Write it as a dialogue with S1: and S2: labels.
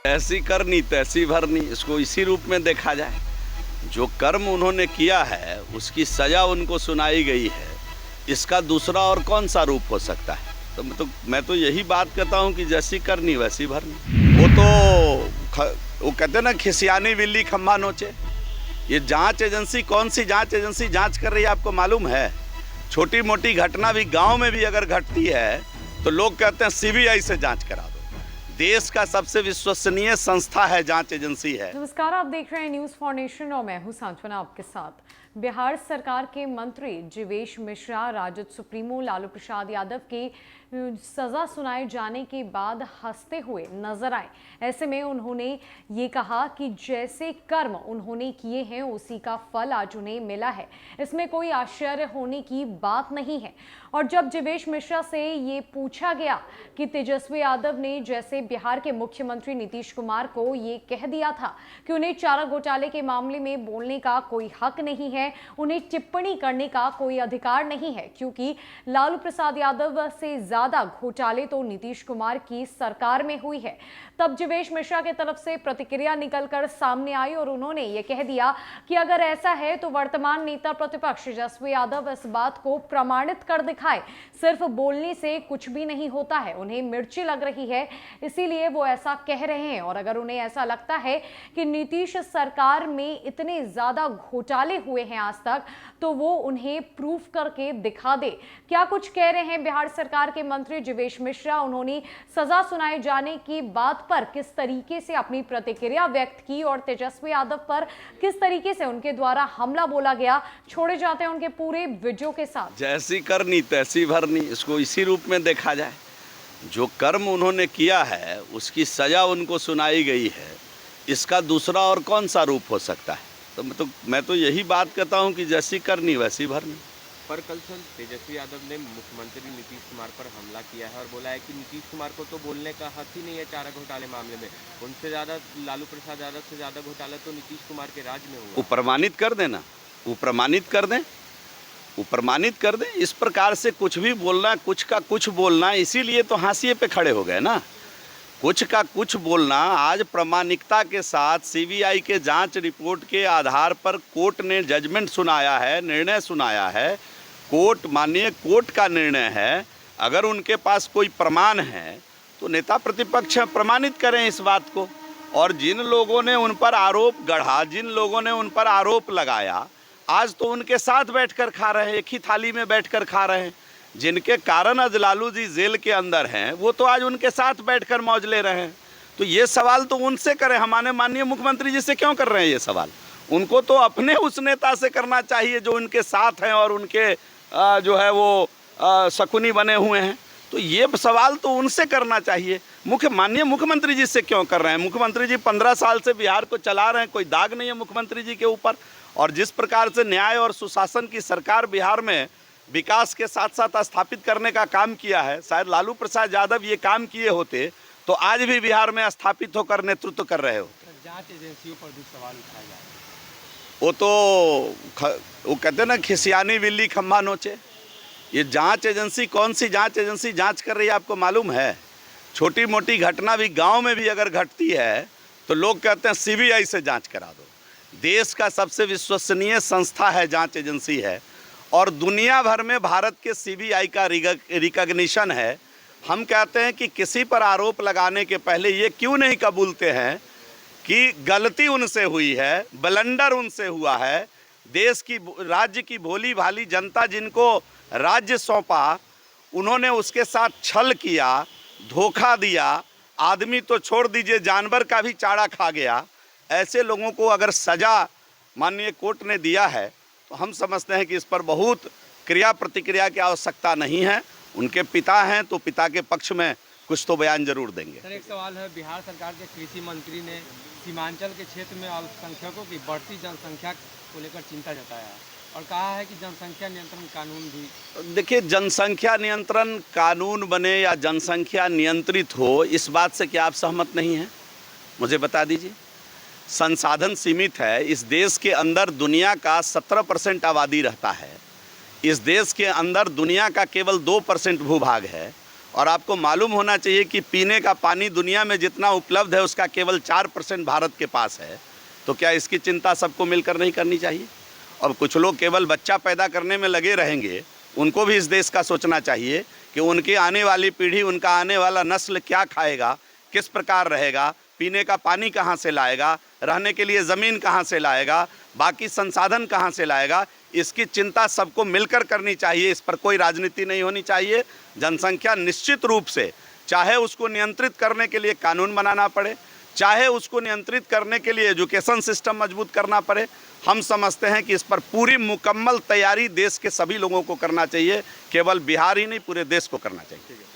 S1: ऐसी करनी तैसी भरनी, इसको इसी रूप में देखा जाए। जो कर्म उन्होंने किया है उसकी सजा उनको सुनाई गई है, इसका दूसरा और कौन सा रूप हो सकता है। तो मैं तो यही बात कहता हूँ कि जैसी करनी वैसी भरनी। वो कहते हैं ना, खिसियानी बिल्ली खम्भा नोचे। ये जांच एजेंसी, कौन सी जांच एजेंसी जांच कर रही है आपको मालूम है? छोटी मोटी घटना भी गांव में भी अगर घटती है तो लोग कहते हैं सीबीआई से जांच करा दो। देश का सबसे विश्वसनीय संस्था है, जांच एजेंसी है।
S2: नमस्कार, आप देख रहे हैं न्यूज फॉर नेशन और मैं हूं सांत्वना आपके साथ। बिहार सरकार के मंत्री जीवेश मिश्रा राजद सुप्रीमो लालू प्रसाद यादव की सजा सुनाए जाने के बाद हंसते हुए नजर आए। ऐसे में उन्होंने ये कहा कि जैसे कर्म उन्होंने किए हैं उसी का फल आज उन्हें मिला है, इसमें कोई आश्चर्य होने की बात नहीं है। और जब जीवेश मिश्रा से ये पूछा गया कि तेजस्वी यादव ने जैसे बिहार के मुख्यमंत्री नीतीश कुमार को ये कह दिया था कि उन्हें चारा घोटाले के मामले में बोलने का कोई हक नहीं है, उन्हें टिप्पणी करने का कोई अधिकार नहीं है, क्योंकि लालू प्रसाद यादव से ज्यादा घोटाले तो नीतीश कुमार की सरकार में हुई है, तब जीवेश मिश्रा की तरफ से प्रतिक्रिया निकलकर सामने आई और उन्होंने ये कह दिया कि अगर ऐसा है तो वर्तमान नेता प्रतिपक्ष तेजस्वी यादव इस बात को प्रमाणित कर दिखाए। सिर्फ बोलने से कुछ भी नहीं होता है, उन्हें मिर्ची लग रही है इसीलिए वो ऐसा कह रहे हैं। और अगर उन्हें ऐसा लगता है कि नीतीश सरकार में इतने ज्यादा घोटाले हुए हैं आज तक, तो वो उन्हें प्रूफ करके दिखा दे। क्या कुछ कह रहे हैं बिहार सरकार के मंत्री जीवेश मिश्रा? उन्होंने सजा सुनाए जाने की बात पर किस तरीके से अपनी प्रतिक्रिया व्यक्त की और तेजस्वी यादव पर किस तरीके से उनके द्वारा हमला बोला गया, छोड़े जाते हैं उनके पूरे वीडियो के साथ।
S1: जैसी करनी तैसी भरनी, इसको इसी रूप में देखा जाए। जो कर्म उन्होंने किया है उसकी सजा उनको सुनाई गई है, इसका दूसरा और कौन सा रूप हो सकता है। तो मैं तो यही बात कहता हूँ कि जैसी करनी वैसी भरनी।
S3: पर कल तेजस्वी यादव ने मुख्यमंत्री नीतीश कुमार पर हमला किया है और बोला है कि नीतीश कुमार को तो बोलने का हक ही नहीं है चारा घोटाले मामले में। उनसे ज़्यादा लालू प्रसाद यादव से ज़्यादा घोटाला तो नीतीश कुमार के राज में हुआ।
S1: वो प्रमाणित कर देना, वो प्रमाणित कर दें, वो प्रमाणित कर दें। इस प्रकार से कुछ भी बोलना, कुछ का कुछ बोलना, इसीलिए तो हाशिए पे खड़े हो गए ना। कुछ का कुछ बोलना आज प्रामाणिकता के साथ सीबीआई के जांच रिपोर्ट के आधार पर कोर्ट ने जजमेंट सुनाया है, निर्णय सुनाया है। कोर्ट, माननीय कोर्ट का निर्णय है। अगर उनके पास कोई प्रमाण है तो नेता प्रतिपक्ष प्रमाणित करें इस बात को। और जिन लोगों ने उन पर आरोप गढ़ा, जिन लोगों ने उन पर आरोप लगाया, आज तो उनके साथ बैठकर खा रहे हैं, एक ही थाली में बैठकर खा रहे हैं। जिनके कारण आज लालू जी जेल के अंदर हैं, वो तो आज उनके साथ बैठकर मौज ले रहे हैं। तो ये सवाल तो उनसे करें, हमारे माननीय मुख्यमंत्री जी से क्यों कर रहे हैं ये सवाल? उनको तो अपने उस नेता से करना चाहिए जो उनके साथ हैं और उनके जो है वो शकुनी बने हुए हैं। तो ये सवाल तो उनसे करना चाहिए। माननीय मुख्यमंत्री जी से क्यों कर रहे हैं? मुख्यमंत्री जी 15 साल से बिहार को चला रहे हैं, कोई दाग नहीं है मुख्यमंत्री जी के ऊपर। और जिस प्रकार से न्याय और सुशासन की सरकार बिहार में विकास के साथ साथ स्थापित करने का काम किया है, शायद लालू प्रसाद यादव ये काम किए होते तो आज भी बिहार में स्थापित होकर नेतृत्व कर रहे होते।
S3: जांच एजेंसियों पर भी सवाल उठाया जा रहा है।
S1: वो कहते हैं ना, खिसियानी बिल्ली खम्भा नोचे। ये जांच एजेंसी, कौन सी जांच एजेंसी जांच कर रही है आपको मालूम है? छोटी मोटी घटना भी गांव में भी अगर घटती है तो लोग कहते हैं सीबीआई से जांच करा दो। देश का सबसे विश्वसनीय संस्था है, जांच एजेंसी है। और दुनिया भर में भारत के सीबीआई का रिकॉग्निशन है। हम कहते हैं कि किसी पर आरोप लगाने के पहले ये क्यों नहीं कबूलते हैं कि गलती उनसे हुई है, ब्लंडर उनसे हुआ है। देश की, राज्य की भोली भाली जनता जिनको राज्य सौंपा, उन्होंने उसके साथ छल किया, धोखा दिया। आदमी तो छोड़ दीजिए, जानवर का भी चारा खा गया। ऐसे लोगों को अगर सज़ा माननीय कोर्ट ने दिया है तो हम समझते हैं कि इस पर बहुत क्रिया प्रतिक्रिया की आवश्यकता नहीं है। उनके पिता हैं तो पिता के पक्ष में कुछ तो बयान जरूर देंगे।
S4: सर, एक सवाल है, बिहार सरकार के कृषि मंत्री ने सीमांचल के क्षेत्र में अल्पसंख्यकों की बढ़ती जनसंख्या को लेकर चिंता जताया और कहा है कि जनसंख्या नियंत्रण कानून भी।
S1: देखिए, जनसंख्या नियंत्रण कानून बने या जनसंख्या नियंत्रित हो, इस बात से क्या आप सहमत नहीं हैं? मुझे बता दीजिए। संसाधन सीमित है। इस देश के अंदर दुनिया का 17% आबादी रहता है। इस देश के अंदर दुनिया का केवल 2% भूभाग है और आपको मालूम होना चाहिए कि पीने का पानी दुनिया में जितना उपलब्ध है उसका केवल 4% भारत के पास है। तो क्या इसकी चिंता सबको मिलकर नहीं करनी चाहिए? और कुछ लोग केवल बच्चा पैदा करने में लगे रहेंगे, उनको भी इस देश का सोचना चाहिए कि उनकी आने वाली पीढ़ी, उनका आने वाला नस्ल क्या खाएगा, किस प्रकार रहेगा, पीने का पानी कहाँ से लाएगा, रहने के लिए ज़मीन कहाँ से लाएगा, बाकी संसाधन कहाँ से लाएगा। इसकी चिंता सबको मिलकर करनी चाहिए। इस पर कोई राजनीति नहीं होनी चाहिए। जनसंख्या निश्चित रूप से, चाहे उसको नियंत्रित करने के लिए कानून बनाना पड़े, चाहे उसको नियंत्रित करने के लिए एजुकेशन सिस्टम मजबूत करना पड़े, हम समझते हैं कि इस पर पूरी मुकम्मल तैयारी देश के सभी लोगों को करना चाहिए। केवल बिहार ही नहीं, पूरे देश को करना चाहिए।